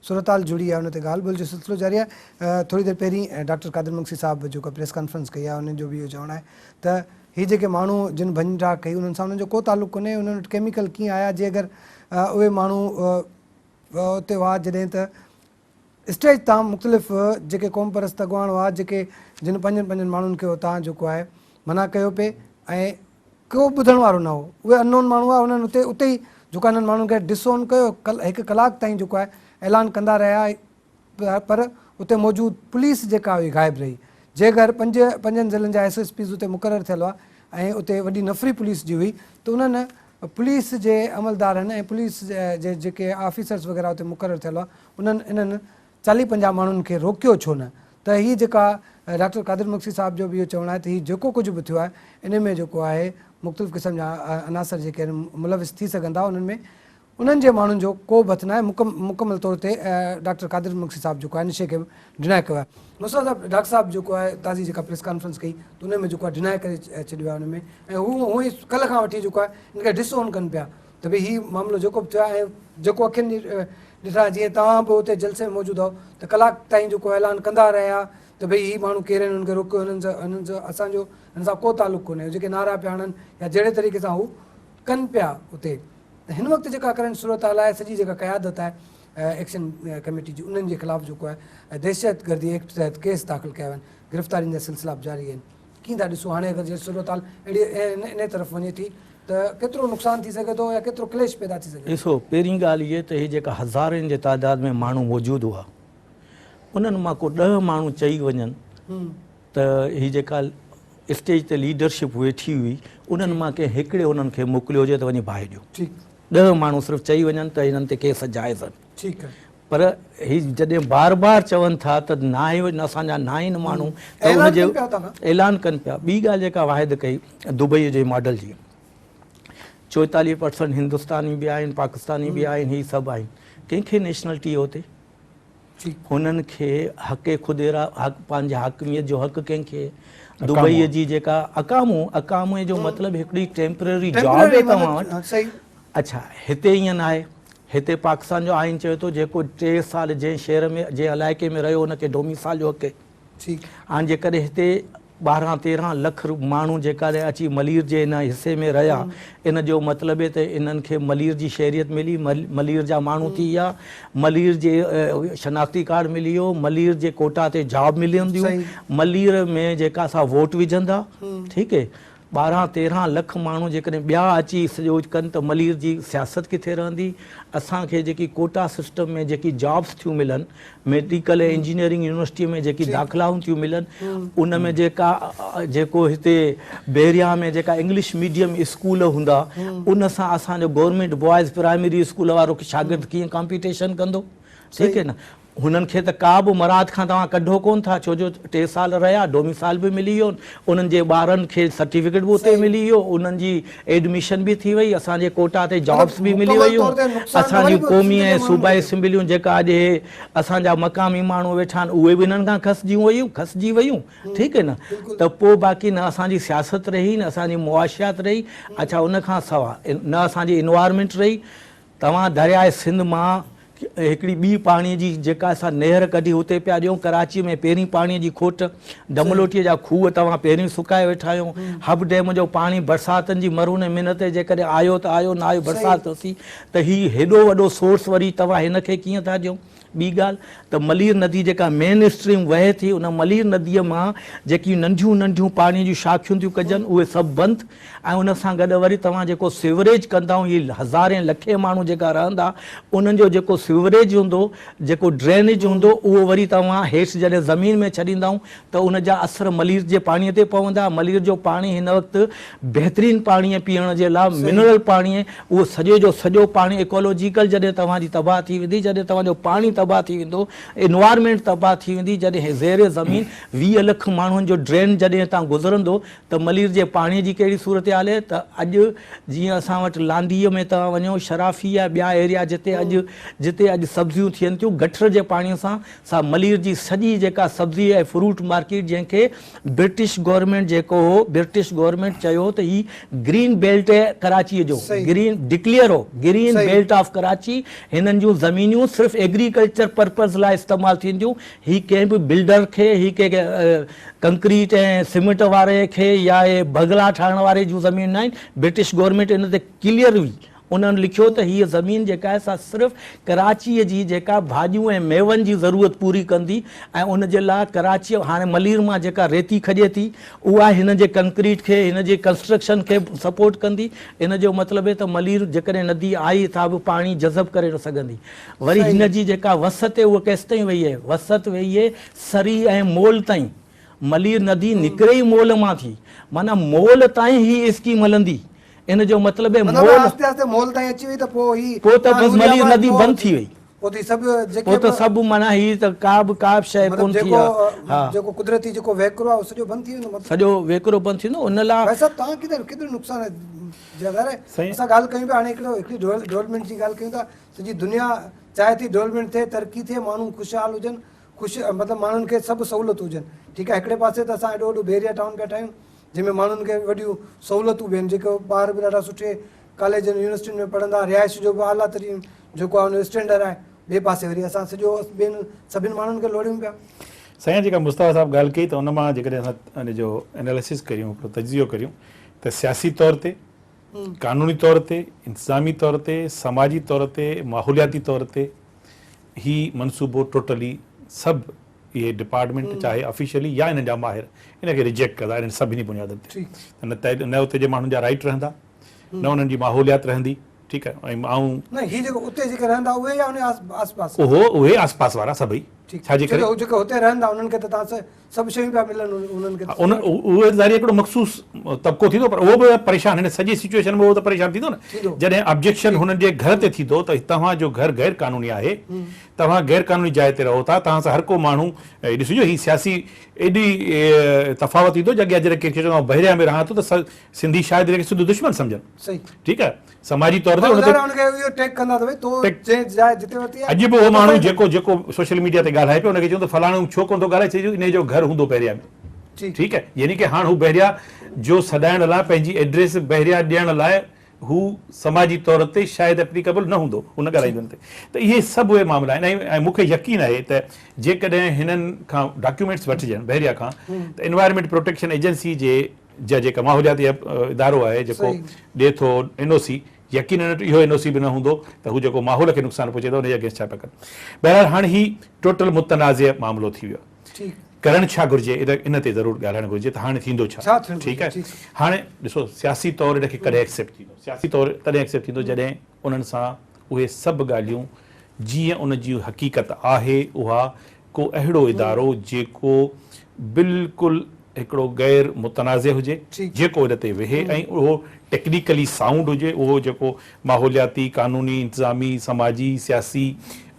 Speaker 1: सूरताल जुड़ी आहे उन ते ॻाल्हि ॿोल जो सिलसिलो जारी आहे। थोरी देरि पहिरीं डॉक्टर कादिर मुंशी साहब जेको प्रेस कॉन्फ्रेंस कई आहे उन्हनि जो बि इहो चवणु आहे त हीअ जेके माण्हू जिन भञा कई उन्हनि सां उन्हनि जो को तालुक़ु कोन्हे, उन्हनि वटि केमिकल कीअं आया, जे अगरि उहे माण्हू उते हुआ जॾहिं त स्टेज तां मुख़्तलिफ़ जेके क़ौम परस्त अॻुवाण हुआ, जेके जिन पंजनि माण्हुनि खे उतां जेको आहे मना कयो पिए ऐं को ॿुधण वारो न हो, उहे अननोन माण्हू हुआ, उन्हनि उते ई जेको हिननि माण्हुनि खे डिसोन कयो, हिकु कलाक ताईं जेको आहे ऐलान कंदा रहिया, पर उते मौजूदु पुलिस जेका हुई गाइबु रही। जे अगरि पंजनि ज़िलनि जा SSPs उते मुक़ररु थियल हुआ ऐं उते वॾी नफ़री पुलिस जी हुई, त उन्हनि पुलिस जे अमलदारनि ऐं पुलिस जे जेके ऑफिसर्स वग़ैरह उते मुक़ररु थियल हुआ उन्हनि इन्हनि 40-50 माण्हुनि खे रोकियो छो न। त हीअ जेका डॉक्टर कादिर मुंशी साहब जो बि इहो चवणु आहे त हीअ जेको कुझु बि थियो आहे इन में जेको आहे मुख़्तलिफ़ क़िस्म जा अनासर जेके मुलविस थी सघनि था, उन्हनि में उन्हनि जे माण्हुनि जो को बि हथु न आहे। मुकमल तौर ते डॉक्टर कादिर मुंशी साहब जेको आहे इन शइ खे डिनाए कयो आहे। मुस्तफ़ा साहब, डॉक्टर साहब जेको आहे ताज़ी जेका प्रेस कॉन्फ्रेंस कई त उन में जेको आहे डिनाए करे छॾियो आहे, उन में ऐं हू ई कल्ह खां वठी जेको आहे हिनखे डिसोन कनि पिया त भई हीउ मामिलो जेको बि थियो आहे ऐं जेको अखियुनि ॾिठा, जीअं तव्हां बि हुते जलसे में मौजूदु हो त कलाक ताईं जेको ऐलान कंदा रहिया त भई हीअ माण्हू केरु आहिनि, हुननि खे रोकियो, हिननि सां असांजो हिन सां को तालुक़ु कोन्हे, जेके नारा पिया हणनि या जहिड़े तरीक़े सां हू कनि पिया उते। त हिन वक़्तु जेका करंट सूरत हाल आहे, सॼी जेका क़यादत आहे एक्शन कमेटी जी, उन्हनि जे ख़िलाफ़ु जेको आहे दहशतगर्दी एक्ट तहत केस दाख़िल कया आहिनि, गिरफ़्तारियुनि जा सिलसिला बि जारी आहिनि। कीअं था ॾिसो हाणे अगरि जे सूरत हाल अहिड़ी इन तरफ़ वञे थी त केतिरो नुक़सानु थी सघे थो या केतिरो क्लेश पैदा थी सघे?
Speaker 2: ॾिसो, पहिरीं ॻाल्हि इहा त हीअ जेका हज़ारनि जे तादाद में माण्हू मौजूदु हुआ, उन्हनि मां को 10 माण्हू चई वञनि त हीअ जेका स्टेज ते लीडरशिप वेठी हुई उन्हनि मां कंहिं हिकिड़े उन्हनि खे मोकिलियो हुजे त वञी बाहि ॾियो। 10 माण्हू सिर्फ़ु चई वञनि त हिननि ते केस जाइज़ आहिनि, ठीकु आहे, पर हीअ जॾहिं बार बार चवनि था त न आहे असांजा न आहिनि माण्हू त हुनजो ऐलान कनि पिया। ॿी ॻाल्हि जेका वाहिद कई दुबई जे मॉडल जी, 44% हिंदुस्तानी बि आहिनि, पाकिस्तानी बि आहिनि, हीअ सभु आहिनि, कंहिंखे नेशनलिटी हुते हुननि खे हक़ खुदेरा हक़ पंहिंजे हाकमियत जो हक़ कंहिंखे दुबईअ जी जेका अकामो जो मतिलबु हिकिड़ी टेम्पररी जॉब आहे तव्हां वटि। अच्छा, हिते ईअं न आहे, हिते पाकिस्तान जो आइन चए थो जेको 3 साल जंहिं शहर में जंहिं इलाइक़े में रहियो हुनखे डोमिसाइल जो हक़ आहे। हाणे जेकॾहिं हिते 12-13 लख माण्हू जेका अची मलीर जे इन हिसे में रहिया, इन जो मतिलबु त इन्हनि खे मलीर जी शहरियत मिली, मलीर जा माण्हू थी विया, मलीर जे शनाख्ती कार्ड मिली वियो, मलीर जे कोटा ते जॉब मिलंदियूं, मलीर में जेका असां वोट विझंदा, ठीकु आहे। 12-13 लख माण्हू जेकॾहिं ॿिया अची सॼो कनि त मलीर जी सियासत किथे रहंदी। असांखे जेकी कोटा सिस्टम में जेकी जॉब्स थियूं मिलनि, मेडिकल ऐं इंजीनियरिंग यूनिवर्सिटी में जेकी दाख़िलाऊं थियूं मिलनि, उन में जेको हिते बेरिया में जेका इंग्लिश मीडियम स्कूल हूंदा, उन सां असांजो गवर्नमेंट बॉइज़ प्राइमरी स्कूल वारो शागिर्द कीअं कॉम्पिटिशन कंदो, ठीकु आहे न। हुननि खे त का बि मराद खां तव्हां कढो कोन था, छो जो 3 साल रहिया, डोमिसाइल बि मिली वियो, उन्हनि जे ॿारनि खे सर्टिफिकेट बि उते मिली वियो, उन्हनि जी एडमिशन बि थी वई, असांजे कोटा ते जॉब्स बि मिली वियूं, असांजी क़ौमी ऐं सूबाई असेंबलियूं जेका अॼु हे असांजा मक़ामी माण्हू वेठा आहिनि, उहे बि हिननि खां खसिजी वयूं, ठीकु आहे न। त पोइ बाक़ी न असांजी सियासत रही, न असांजी मुआशियात रही। अच्छा, उन खां सवाइ न असांजी इन्वायरमेंट रही। तव्हां दरियाए सिंध मां हिकिड़ी ॿी पाणीअ जी जेका असां नेहर कढी हुते पिया ॾियूं, कराची में पहिरीं पाणीअ जी खोट, डमलोटीअ जा खूह तव्हां पहिरीं सुकाए वेठा आहियो, हब डैम जो पाणी बरसातनि जी मरून मिनत जेकॾहिं आयो त आयो, न आयो बरसाति असी त हीउ हेॾो वॾो सोर्स वरी तव्हां हिन खे कीअं था ॾियो। ॿी ॻाल्हि त मलीर नदी जेका मेन स्ट्रीम वहे थी, उन मलीर नदीअ मां जेकी नंढियूं नंढियूं पाणीअ जूं शाखियूं थियूं कजनि, उहे सभु बंदि। ऐं उन सां गॾु वरी तव्हां जेको सिवरेज कंदा, इहे हज़ारे लखे माण्हू जेका रहंदा, उन्हनि जो जेको सिवरेज हूंदो, जेको ड्रेनेज हूंदो, उहो वरी तव्हां हेठि जॾहिं ज़मीन में छॾींदा त उन जा असर मलीर जे पाणीअ ते पवंदा। मलीर जो पाणी हिन वक़्तु बहितरीनु पाणी पीअण जे लाइ, मिनरल पाणी, उहो सॼे जो सॼो पाणी इकोलॉजिकल जॾहिं तव्हांजी तबाह थी वेंदी, जॾहिं तव्हांजो पाणी तबाह थी वेंदो, इन्वायरमेंट तबाह थी वेंदी, जॾहिं ज़ेर ज़मीन 20 लख माण्हुनि जो ड्रेन जॾहिं तव्हां गुज़रंदो, त मलीर जे पाणीअ जी कहिड़ी सूरत हाल आहे। त अॼु जीअं असां वटि लांडीअ में तव्हां वञो, शराफ़ी या ॿिया एरिया जिते अॼु सब्जियूं थियनि थियूं, गटर जे पाणीअ सां मलीर जी सॼी जेका सब्जी ऐं फ्रूट मार्केट, जंहिंखे ब्रिटिश गवर्नमेंट जेको हो, ब्रिटिश गवर्नमेंट चयो त ही ग्रीन बेल्ट आहे कराचीअ जो, ग्रीन डिक्लेयर हो, ग्रीन बेल्ट ऑफ कराची। हिननि जूं ज़मीनियूं सिर्फ़ु एग्रीकल्चर पर्पज़ लाइ इस्तेमालु थींदियूं। ही कंहिं बि बिल्डर खे, ही कंहिं कंक्रीट ऐं सीमेंट वारे खे या बगला ठाहिण वारे जूं ज़मीन न आहिनि। ब्रिटिश गवर्नमेंट इन ते क्लियर हुई, उन्हनि लिखियो त हीअ ज़मीन जेका आहे सा सिर्फ़ु कराचीअ जी जेका भाॼियूं ऐं मेवनि जी ज़रूरत पूरी कंदी, ऐं उन जे लाइ कराची हाणे मलीर मां जेका रेती खॼे थी, उहा हिन जे कंक्रीट खे, हिन जे कंस्ट्रक्शन खे सपोर्ट कंदी। इन जो मतिलबु आहे त मलीर जेकॾहिं नदी आई त बि पाणी जज़ब करे न सघंदी। वरी हिन जी जेका वसत आहे, उहा केसि ताईं वई आहे? वसत वई आहे सरी ऐं मोल ताईं। मलीर नदी निकिरे ई मोल मां थी, माना मोल ताईं ही स्कीम हलंदी। इन जो मतिलबु आहे मोल
Speaker 1: आस्ते आस्ते मोल ताईं अची वई त पोइ ही
Speaker 2: पोइ त बसि मलीर नदी बंदि थी वई।
Speaker 1: पोइ
Speaker 2: त सभु माना ही त का बि शइ कोन थी आहे।
Speaker 1: जेको कुदरती जेको वेकिरो आहे सॼो बंदि थी वेंदो,
Speaker 2: सॼो वेकिरो बंदि थींदो। उन लाइ
Speaker 1: भाई साहब तव्हां केतिरो नुक़सानु आहे। असां ॻाल्हि कयूं पिया, हाणे हिकिड़ी डेवलपमेंट जी ॻाल्हि कयूं था। सॼी दुनिया चाहे थी डेवलपमेंट थिए, तरक़ी थिए, माण्हू ख़ुशहाल हुजनि, मतिलबु माण्हुनि खे सभु सहूलियतूं हुजनि। ठीकु आहे, हिकिड़े पासे त असां एॾो वॾो बेरिया टाउन पिया ठाहियूं, जंहिंमें माण्हुनि खे वॾियूं सहूलियतूं बि आहिनि, जेको ॿार बि ॾाढा सुठे कॉलेजनि यूनिवर्सिटियुनि में पढ़ंदा, रिहाइश जो बि आला तरीन जेको आहे उन स्टैंडर्ड आहे। ॿिए पासे वरी असां सॼो ॿियनि सभिनि माण्हुनि खे लोड़ियूं पिया।
Speaker 3: साईं जेका मुस्तफ़ा साहब ॻाल्हि कई, त उन मां जेकॾहिं असां इन जो एनालिसिस करियूं, तजियो करियूं, त सियासी तौर ते, कानूनी तौर ते, इंतिज़ामी तौर ते, समाजी तौर ते, माहौलियाती तौर ते ही मनसूबो टोटली सभु इहे डिपार्टमेंट चाहे ऑफिशियली या हिन जा माहिर इनखे रिजेक्ट कंदा आहिनि सभिनी बुनियादनि ते। न उते जे माण्हुनि जा राइट रहंदा, न उन्हनि जी माहौलियात रहंदी। ठीकु आहे, ऐं
Speaker 1: ही जेको उते जेके रहंदा उहे या उन आसपास
Speaker 3: उहे आसपास वारा सभई छाजे करे
Speaker 1: जेके हुते रहंदा उन्हनि खे त तव्हां सभु शयूं पिया मिलनि उन्हनि खे।
Speaker 3: उहे ज़रिए हिकिड़ो मख़सूस तबिको थींदो, पर उहो बि परेशान, हिन सॼी सिचुएशन में उहो त परेशान थींदो न। जॾहिं ऑब्जेक्शन हुननि जे घर ते थींदो त तव्हांजो घर गैर कानूनी आहे, तव्हां गैर कानूनी जाइ ते रहो था, तव्हां सां हर को माण्हू ॾिसिजो ही सियासी एॾी तफ़ावत थींदो। जॻह जॾहिं कंहिंखे चवंदो बहिरिया में रहां थो त सिंधी शायदि हिनखे सिधो दुश्मन सम्झनि। ठीकु आहे, समाजी तौर ते अॼु बि उहो माण्हू जेको सोशल मीडिया ते ॻाल्हाए पियो उनखे चवंदो फलाणो छो कोन थो ॻाल्हाए, चइजो इन जो घर हूंदो बहिरिया में। ठीकु आहे, यानी की हाणे हू बहिरिया जो सॾाइण लाइ, पंहिंजी एड्रेस बहिरिया ॾियण लाइ हू समाजी तौर ते शायदि एप्लीकेबल न हूंदो उन ॻाल्हाईंदुनि ते त इहे सभु उहे मामला आहिनि ऐं मूंखे यकीन आहे त जेकॾहिं हिननि खां डॉक्यूमेंट्स वठिजनि बहरिया खां त एनवायरमेंट प्रोटेक्शन एजेंसी जे जेका माहौलियाती इदारो आहे जेको ॾिए थो NOC, यकीन इहो NOC बि न हूंदो त हू जेको माहौल खे नुक़सानु पहुचे थो उनजे अगेंस्ट छा पिया कनि। बहरहाल हाणे ही टोटल मुतनाज़ मामिलो थी वियो आहे। करणु छा घुरिजे इन ते ज़रूरु ॻाल्हाइणु घुरिजे त हाणे थींदो छा, ठीकु आहे। हाणे ॾिसो सियासी तौरु हिनखे कॾहिं एक्सेप्ट थींदो, सियासी तौरु तॾहिं एक्सेप्ट थींदो जॾहिं उन्हनि सां उहे सभु ॻाल्हियूं जीअं उन जी हक़ीक़त आहे उहा को अहिड़ो इदारो जेको बिल्कुलु हिकिड़ो गैर मुतनाज़ हुजे, जेको हिन ते वेहे ऐं उहो टेक्निकली साउंड हुजे, उहो जेको माहौलियाती क़ानूनी इंतिज़ामी समाजी सियासी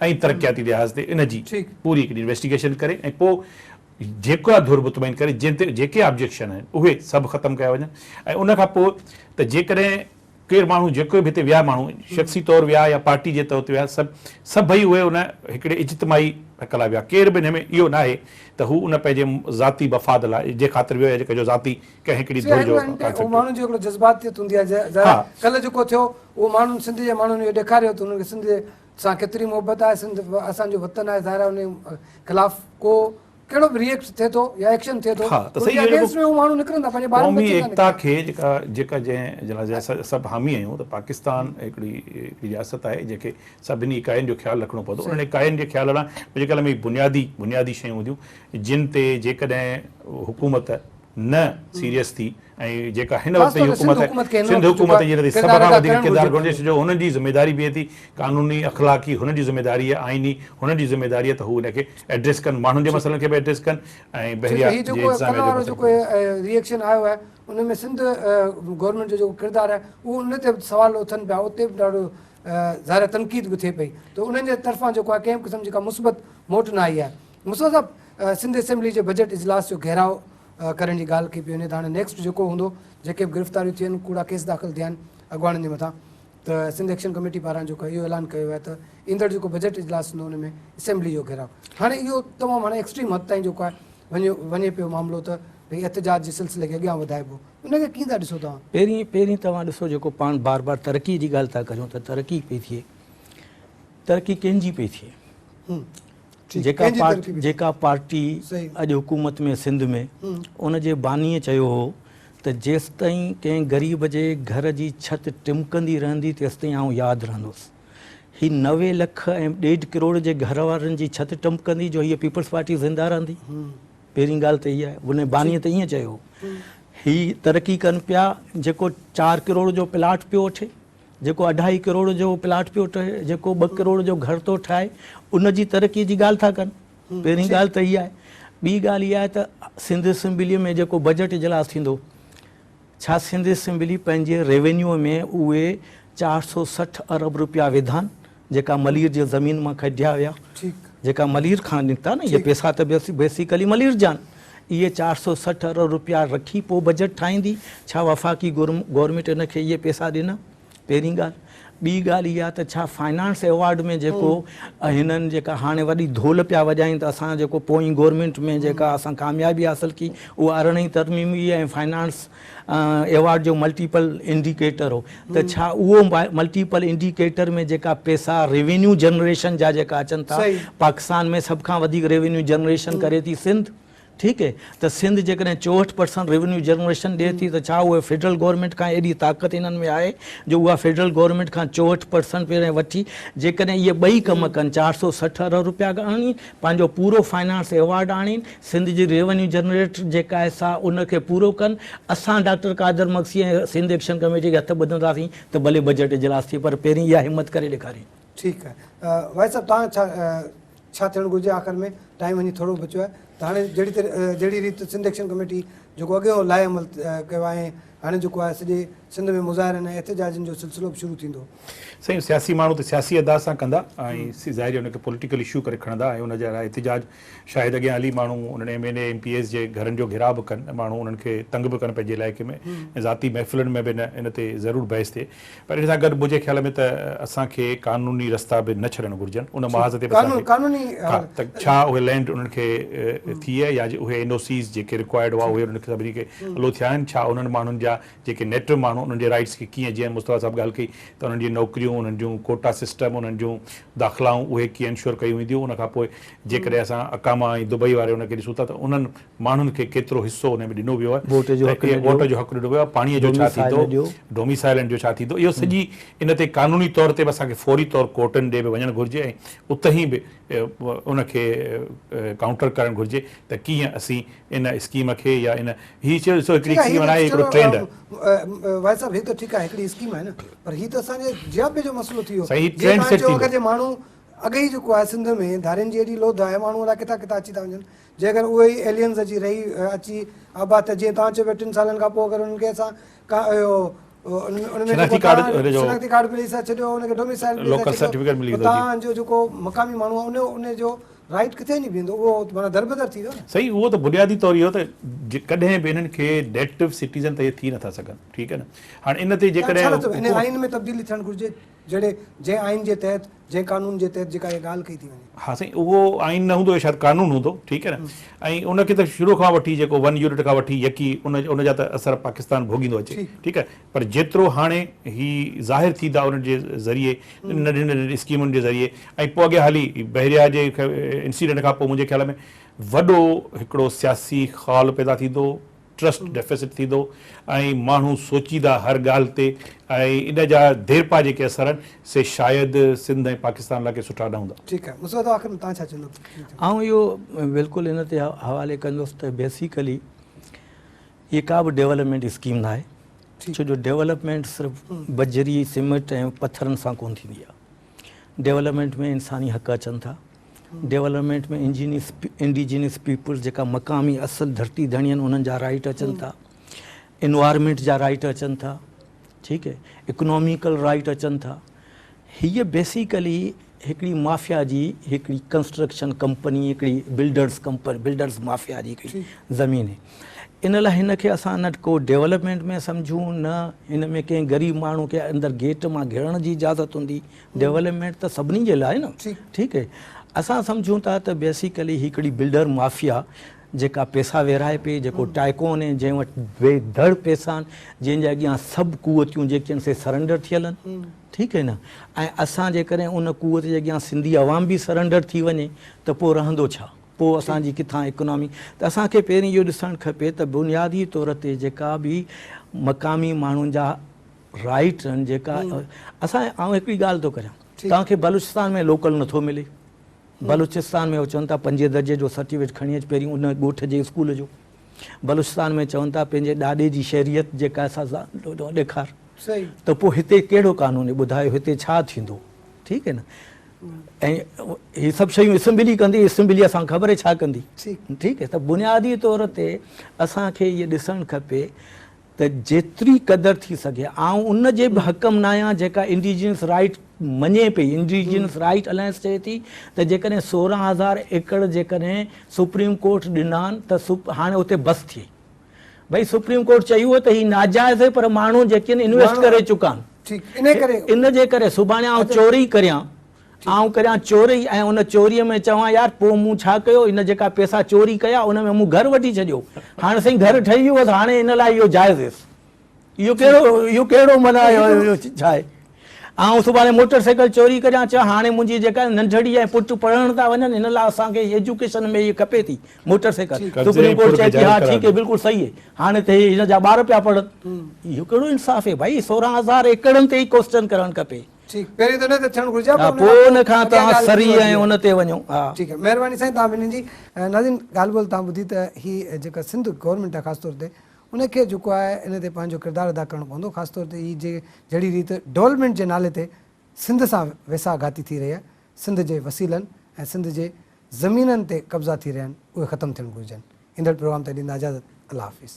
Speaker 3: ऐं तरक़ियाती लिहाज़ ते इन जी पूरी हिकिड़ी इन्वेस्टिगेशन करे ऐं पोइ जेका धुर मुतमइन करे जिन ते जेके ऑब्जेक्शन आहिनि उहे सभु ख़तमु कया वञनि। ऐं उन खां पोइ त जेकॾहिं केरु माण्हू जेको बि हिते विया माण्हू शख़्सी तौरु विया या पार्टी जे तौर ते विया सभई उहे उन हिकिड़े इज्तमाही हक़ लाइ विया। केर बि हिन में इहो न आहे त हू उन पंहिंजे ज़ाती मफ़ाद लाइ जे ख़ातिर वियो या जेका जो ज़ाती कंहिं हिकिड़ी धुर जो
Speaker 1: माण्हू जो हिकिड़ो जज़्बातियत हूंदी आहे। कल्ह जेको थियो उहो माण्हुनि सिंध जे माण्हुनि इहो ॾेखारियो त उन्हनि खे सिंध सां केतिरी मोहबत आहे, सिंध असांजो वतन आहे, ज़ाहिर आहे उन ख़िलाफ़ को कहिड़ो बि रिएक्ट थिए थो या एक्शन थिए थो माण्हू निकिरंदा पंहिंजे क़ौमी
Speaker 3: एकता खे जेका जंहिं सभु हामी आहियूं त पाकिस्तान हिकिड़ी रियासत आहे जेके सभिनी इकाइनि जो ख़्यालु रखिणो पवंदो। उन्हनि इकाइनि जे ख़्याल लाइ अॼुकल्ह में बुनियादी शयूं हूंदियूं जिन ते जेकॾहिं हुकूमत न सीरियस थी ऐं जेका हिन वक़्त जी हुकूमत सिंध हुकूमत जी सभ खां वधीक किरदारु घुरिजे छो जो हुननि जी ज़िमेदारी बीहे थी, क़ानूनी अख़लाक़ी हुननि जी ज़िमेदारी आहे, आइनी हुननि जी ज़िमेदारी आहे त हू हिनखे एड्रेस कनि, माण्हुनि जे मसइलनि खे बि एड्रेस कनि। ऐं बहरिया
Speaker 1: जेको रिएक्शन आयो आहे उन में सिंध गवर्नमेंट जो जेको किरदारु आहे उहो उन ते सवाल उथनि पिया, उते बि ॾाढो ज़ाहिर तनक़ीद बि थिए पई त उन्हनि जे तरफ़ां जेको आहे कंहिं क़िस्म जी का मुस्बत मोट न आई आहे। मुस्बत साहब सिंध असेंबली जे बजट इजलास जो घेराव करण जी ॻाल्हि कई पई वञे त हाणे नेक्स्ट जेको हूंदो जेके बि गिरफ़्तारियूं थियनि कूड़ा केस दाख़िल थिया आहिनि अॻुवाणनि जे मथां त सिंध एक्शन कमेटी पारां जेको इहो ऐलान कयो आहे त ईंदड़ जेको बजट इजलास हूंदो हुन में असेंबली जो घेराव। हाणे इहो तमामु हाणे एक्सट्रीम हद ताईं जेको आहे वञे पियो मामिलो त भई एहतजाज जे सिलसिले खे अॻियां वधाइबो, उनखे कीअं था ॾिसो तव्हां?
Speaker 2: पहिरीं तव्हां ॾिसो जेको पाण बार बार तरक़ी जी ॻाल्हि था करियूं त तरक़ी पई थिए, तरक़ी कंहिंजी पई थिए? जेका पार्टी अॼु हुकूमत में सिंध में उन जे बानीअ चयो हो त जेसि ताईं कंहिं ग़रीब जे घर जी छिति टिमकंदी रहंदी तेसि ताईं आउं यादि रहंदुसि। ही 90 लख ऐं 1.5 करोड़ जे घर वारनि जी छिति टिमकंदी जो हीअ पीपल्स पार्टी ज़िंदा रहंदी। पहिरीं ॻाल्हि त इहा आहे, उन बानीअ त ईअं चयो ही तरक़ी कनि पिया जेको 4 करोड़ जो प्लाट पियो वठे, जेको 2.5 करोड़ जो प्लाट पियो ठहे, जेको 2 करोड़ जो घर थो ठाहे, उन जी तरक़ीअ जी ॻाल्हि था कनि। पहिरीं ॻाल्हि त इहा आहे। ॿी ॻाल्हि इहा आहे त सिंध असेंबलीअ में जेको बजट इजलास थींदो, छा सिंध असेंबली पंहिंजे रेवेन्यू में उहे 460 अरब रुपया विधान जेका मलीर जे ज़मीन मां कढिया विया, जेका मलीर खां निकिता न, इहे पैसा त बेसिकली मलीर जा आहिनि, इहे 460 अरब रुपया रखी पोइ बजट ठाहींदी, छा वफ़ाक़ी गवर्नमेंट इनखे इहे पैसा ॾिना? पहिरीं ॻाल्हि। ॿी ॻाल्हि इहा त छा फाइनेंस अवॉर्ड में जेको हिननि जेका हाणे वॾी धोल पिया वॼाइनि त असां जेको पोइ गवर्नमेंट में जेका असां कामयाबी हासिल की उहा 18वीं तरमीमी ऐं फाइनेंस अवॉर्ड जो मल्टीपल इंडिकेटर हो त छा उहो मल्टीपल इंडिकेटर में जेका पैसा रेवेन्यू जनरेशन जा जेका अचनि था, पाकिस्तान में सभ खां वधीक रेवेन्यू जनरेशन करे थी सिंध, ठीकु है, त सिंध जेकॾहिं 64% रेवेन्यू जनरेशन ॾिए थी त छा उहे फेडरल गवर्नमेंट खां एॾी ताक़त इन्हनि में आहे जो उहा फेडरल गवर्नमेंट खां 64% पहिरें वठी जेकॾहिं इहे ॿई कम कनि 460 अरब रुपया आणी पंहिंजो पूरो फाइनेंस अवॉर्ड आणी सिंध जी रेवेन्यू जनरेट जेका आहे सा उनखे पूरो कनि, असां डॉक्टर कादर मक्सी ऐं सिंध एक्शन कमेटी खे हथ ॿधंदासीं त भले बजट इजलास थिए, पर पहिरीं इहा हिमत करे ॾेखारी।
Speaker 1: ठीकु आहे भाई साहब, तव्हां छा थियणु घुरिजे? आख़िर में टाइम वञी थोरो बचियो आहे त हाणे जहिड़ी रीति सिंध एक्शन कमेटी जेको अॻियां लाइ अमल कयो आहे, हाणे जेको आहे सॼे सिंध में मुज़ाहिरनि ऐं एहतजाजनि जो सिलसिलो बि शुरू थींदो।
Speaker 3: साईं, सियासी माण्हू त सियासी अदा सां कंदा ऐं ज़ाहिर हुनखे पॉलिटिकल इशू करे खणंदा ऐं हुनजा एहतजाज शायदि अॻियां हली माण्हू उन्हनि MLA MPs जे घरनि जो घेराव बि कनि, माण्हू उन्हनि खे तंग बि कनि पंहिंजे इलाइक़े में ऐं ज़ाती महफ़िलुनि में बि इन ते ज़रूरु बहस थिए। पर इन सां गॾु मुंहिंजे ख़्याल में त असांखे कानूनी रस्ता बि न छॾणु घुरिजनि। उन महाज़ ते त छा उहे लैंड उन्हनि खे थी आहे या उहे NOCs जेके रिक्वायर्ड हुआ उहे उन्हनि खे सभिनी खे हलो थिया आहिनि छा उन्हनि माण्हुनि जा जेके नेटिव माण्हू उन्हनि जे राइट्स खे कीअं, जीअं मुस्तफ़ा साहिबु ॻाल्हि कई त उन्हनि जी नौकरियूं, उन्हनि जूं कोटा सिस्टम, उन्हनि जूं दाख़िलाऊं उहे कीअं इंश्योर कयूं वेंदियूं। उनखां पोइ जेकॾहिं असां अकामा ऐं दुबई वारे उनखे ॾिसूं था त उन्हनि माण्हुनि खे केतिरो हिसो उन में ॾिनो वियो आहे, वोट जो हक़ु ॾिनो वियो आहे, पाणीअ जो छा थींदो, डोमिसाइलन जो छा थींदो, इहो सॼी इन ते क़ानूनी तौर ते बि असांखे फौरी तौर कोर्टनि ॾे बि वञणु घुरिजे ऐं उते ई बि उनखे काउंटर करणु घुरिजे त कीअं असीं इन स्कीम खे या इन हीअ चयो ॾिसो हिकिड़ी स्कीम आहे, हिकिड़ो ट्रेंड आहे।
Speaker 1: भाई साहब, हीअ त ठीकु आहे, हिकिड़ी स्कीम आहे न, पर हीअ त असांजे जियापे जो मसइलो थी वियो।
Speaker 3: सही ट्रेंड सेट थींदो।
Speaker 1: अगरि जे माण्हू अॻे ई जेको आहे सिंध में धारियुनि जी एॾी लोध आहे, माण्हू अलाए किथां किथां अची था वञनि, जे अगरि उहे ई एलियंस अची आबाद, त जीअं तव्हां चयो पिया 3 सालनि खां पोइ अगरि उन्हनि खे असां शनाख्ती कार्ड मिली छॾियो, हुनखे डोमिसाइल तव्हांजो जेको मक़ामी माण्हू आहे उन जो राइट किथे नहीं बीहंदो, उहो माना दरबदर थी वियो न।
Speaker 3: सही, उहो त बुनियादी तौर इहो त कॾहिं बि इन्हनि खे नेटिव सिटीज़न त इहे थी नथा सघनि, ठीकु आहे न। हाणे इन ते जेकॾहिं
Speaker 1: इन आइन में तब्दीली थियणु घुरिजे, जंहिं आइन जे तहत, जंहिं कानून जे तहत जेका इहा ॻाल्हि कई थी वञे।
Speaker 3: हा साईं, उहो आइन न हूंदो, शायदि कानून हूंदो, ठीकु आहे न। ऐं उनखे त शुरू खां वठी जेको 1 यूनिट खां वठी यकी उनजा त असर पाकिस्तान भोगींदो अचे, ठीकु आहे। पर जेतिरो हाणे ही ज़ाहिर थींदा उन्हनि जे ज़रिए, नंढियुनि नंढियुनि स्कीमुनि जे ज़रिए, ऐं पोइ अॻे हली बहरिया जे इंसिडेंट खां पोइ मुंहिंजे ख़्याल में वॾो हिकिड़ो सियासी ख़ाल पैदा थींदो, ट्रस्ट डेफिसिट थींदो, ऐं माण्हू सोचींदा हर ॻाल्हि ते, ऐं इन जा देरपा जेके असर आहिनि से शायदि सिंध ऐं पाकिस्तान लाइ सुठा न हूंदा।
Speaker 1: ठीकु आहे, मुस्तफ़ा साहब, आख़िर में तव्हां छा चवंदो?
Speaker 2: ऐं इहो बिल्कुलु इन ते हवाले कंदुसि त बेसिकली इहा का बि डेवलपमेंट स्कीम न आहे, छो जो डेवलपमेंट सिर्फ़ु बजरी, सीमेंट ऐं पथरनि सां कोन थींदी आहे। डेवलपमेंट में इंसानी हक़ अचनि था, डेवलपमेंट में इंडिजीनियस पीपल्स जेका मक़ामी असल धरती धणी आहिनि उन्हनि जा राइट अचनि था, इन्वायरमेंट जा राइट अचनि था, ठीकु है, इकोनॉमिकल राइट अचनि था। हीअ बेसिकली हिकिड़ी माफ़िया जी हिकिड़ी कंस्ट्रक्शन कंपनी, हिकिड़ी बिल्डर्स माफ़िया जी हिकिड़ी ज़मीन आहे। इन लाइ हिन खे असां न को डेवलपमेंट में सम्झूं, न हिन में कंहिं ग़रीब माण्हू खे अंदरि गेट मां घिरण जी इजाज़त हूंदी। डेवलपमेंट त सभिनी जे लाइ न, ठीकु है। असां सम्झूं था त बेसिकली हिकिड़ी बिल्डर माफ़िया जेका पैसा विरहाए पई, जेको टाइकोन आहे, जंहिं वटि बेधड़ पैसा आहिनि, जंहिंजे अॻियां सभु कुवतियूं जेके आहिनि से सरेंडर थियल आहिनि, ठीकु है न। ऐं असां जेकॾहिं उन कुवत जे अॻियां सिंधी अवाम बि सरेंडर थी वञे त पोइ रहंदो छा, पोइ असांजी किथां इकोनॉमी। त असांखे पहिरीं इहो ॾिसणु खपे त बुनियादी तौर ते जेका बि मक़ामी माण्हुनि जा राइट आहिनि, जेका असां, आउं हिकिड़ी ॻाल्हि थो करियां, तव्हांखे बलूचिस्तान में लोकल नथो मिले। बलूचिस्तान में चवनि था 5 दर्जे जो सर्टिफिकेट खणी अच पहिरीं उन ॻोठ जे स्कूल जो। बलूचिस्तान में चवनि था पंहिंजे ॾाॾे जी शहरियत जेका असां ॾेखार, त पोइ हिते कहिड़ो कानून आहे, ॿुधायो हिते छा थींदो, ठीकु है न। ऐं हीअ सभु शयूं असेंबली कंदी, असेंबली असां ख़बर आहे छा कंदी, ठीकु है। त बुनियादी तौर ते असांखे इहे ॾिसणु खपे त जेतिरी क़दुरु थी सघे, ऐं उन जे बि हक़ में न आहियां जेका इंडिजीनियस राइट मञे पई। इंडिजीनियस राइट अलायंस चए थी त जेकॾहिं 16,000 एकड़ जेकॾहिं सुप्रीम कोर्ट ॾिना आहिनि त हाणे उते बस थी। भई सुप्रीम कोर्ट चयो त ही नाजाइज़ आहे, पर माण्हू जेके आहिनि इन्वेस्ट करे चुका आहिनि। इन जे करे सुभाणे आउं चोरी करियां चोरी, ऐं उन चोरीअ में चवां यार पोइ मूं छा कयो, इन जेका पैसा चोरी कया उन में मूं घर वठी छॾियो, हाणे साईं घर ठही वियो त हाणे इन लाइ इहो जाइज़ आहे। इहो कहिड़ो माना छा आहे। ऐं सुभाणे मोटरसाइकिल चोरी करियां, चवां हाणे मुंहिंजी जेका नंढड़ी ऐं पुटु पढ़णु था वञनि, इन लाइ असांखे एजुकेशन में इहे खपे थी मोटरसाइकिल। सुप्रीम कोर्ट चए थी हा ठीकु आहे, बिल्कुलु सही आहे, हाणे त हिन जा ॿार पिया पढ़नि। इहो कहिड़ो इंसाफ़ आहे भाई, 16,000 एकड़नि ते ई क्वेश्चन करणु खपे।
Speaker 1: पहिरीं त न थियणु घुरिजे,
Speaker 2: पोइ उन खां तव्हां सरी ऐं उन ते वञो। हा
Speaker 1: ठीकु आहे, महिरबानी साईं तव्हां ॿिन्हिनि जी। नाज़रीन, ॻाल्हि ॿोल तव्हां ॿुधी त हीअ जेका सिंध गवर्नमेंट आहे ख़ासि तौर ते उनखे जेको आहे इन ते पंहिंजो किरदारु अदा करणु पवंदो। ख़ासि तौर ते हीअ जहिड़ी रीति डेवलपमेंट जे नाले ते सिंध सां वेसाघाती थी रही आहे, सिंध जे वसीलनि ऐं सिंध जे ज़मीननि ते कब्ज़ा थी रहिया आहिनि, उहे ख़तमु थियणु घुरिजनि। ईंदड़ प्रोग्राम ते ॾींदा इजाज़त। अल्लाह हाफ़िज़।